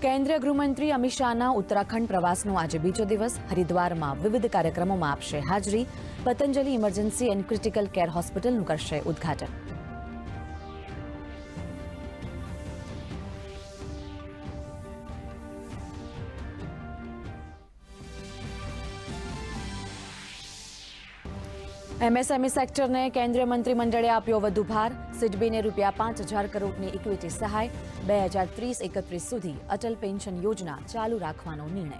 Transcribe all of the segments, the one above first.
કેન્દ્રીય ગૃહમંત્રી અમિત શાહના ઉત્તરાખંડ પ્રવાસનો આજે બીજો દિવસ. હરિદ્વારમાં વિવિધ કાર્યક્રમોમાં આપશે હાજરી. Patanjali emergency and critical care હોસ્પિટલનું કરશે ઉદ્ઘાટન. એમએસએમઈ સેક્ટરને કેન્દ્રીય મંત્રીમંડળે આપ્યો વધુ ભાર. સિડબીને ₹5,000 કરોડની ઇક્વિટી સહાય. 2030-31 સુધી અટલ પેન્શન યોજના ચાલુ રાખવાનો નિર્ણય.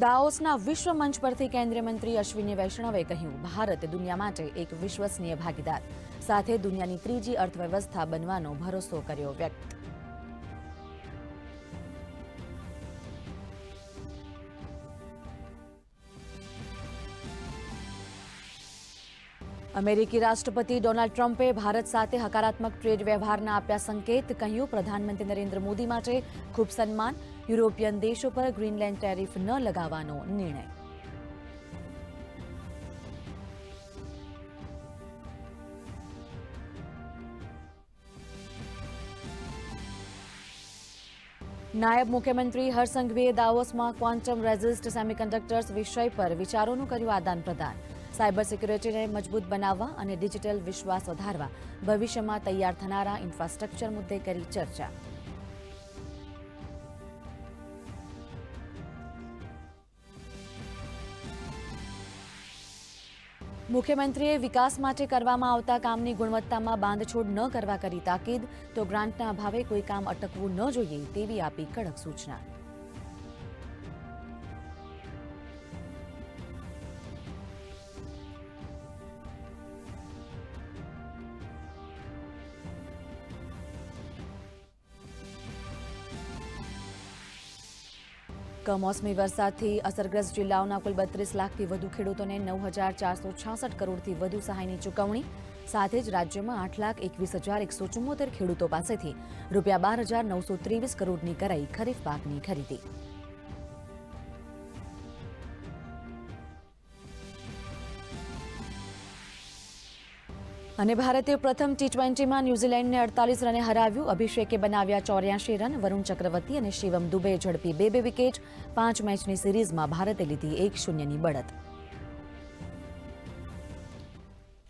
દાઓસના વિશ્વ મંચ પરથી કેન્દ્રીય મંત્રી અશ્વિની વૈષ્ણવે કહ્યું, ભારત દુનિયા માટે એક વિશ્વસનીય ભાગીદાર સાથે દુનિયાની ત્રીજી અર્થવ્યવસ્થા બનવાનો ભરોસો કર્યો વ્યક્ત. અમેરિકી રાષ્ટ્રપતિ ડોનાલ્ડ ટ્રમ્પે ભારત સાથે હકારાત્મક ટ્રેડ વ્યવહારના આપ્યા સંકેત. કહ્યું, પ્રધાનમંત્રી નરેન્દ્ર મોદી માટે ખૂબ સન્માન. યુરોપિયન દેશો પર ગ્રીનલેન્ડ ટેરિફ ન લગાવવાનો નિર્ણય. નાયબ મુખ્યમંત્રી હર્ષ સંઘવીએ દાવોસમાં ક્વોન્ટમ રેઝિસ્ટ સેમિકન્ડક્ટર્સ વિષય પર વિચારોનું કર્યું આદાન પ્રદાન. સાયબર સિક્યુરિટીને મજબૂત બનાવવા અને ડિજિટલ વિશ્વાસ વધારવા ભવિષ્યમાં તૈયાર થનારા ઇન્ફ્રાસ્ટ્રક્ચર મુદ્દે કરી ચર્ચા. મુખ્યમંત્રીએ વિકાસ માટે કરવામાં આવતા કામની ગુણવત્તામાં બાંધછોડ ન કરવા કરી તાકીદ. તો ગ્રાન્ટના અભાવે કોઈ કામ અટકવું ન જોઈએ તેવી આપી કડક સૂચના. કમોસમી વરસાદથી અસરગ્રસ્ત જિલ્લાઓના કુલ 32 લાખથી વધુ ખેડૂતોને 9,466 કરોડથી વધુ સહાયની ચૂકવણી. સાથે જ રાજ્યમાં 8,21,174 ખેડૂતો પાસેથી ₹12,923 કરોડની કરાઈ ખરીફ પાકની ખરીદી. અને ભારતે પ્રથમ T20માં ન્યૂઝીલેન્ડને 48 રને હરાવ્યું. અભિષેકે બનાવ્યા 84 રન. વરુણ ચક્રવર્તી અને શિવમ દુબેએ ઝડપી 2 વિકેટ. 5 મેચની સિરીઝમાં ભારતે લીધી 1-0ની બઢત.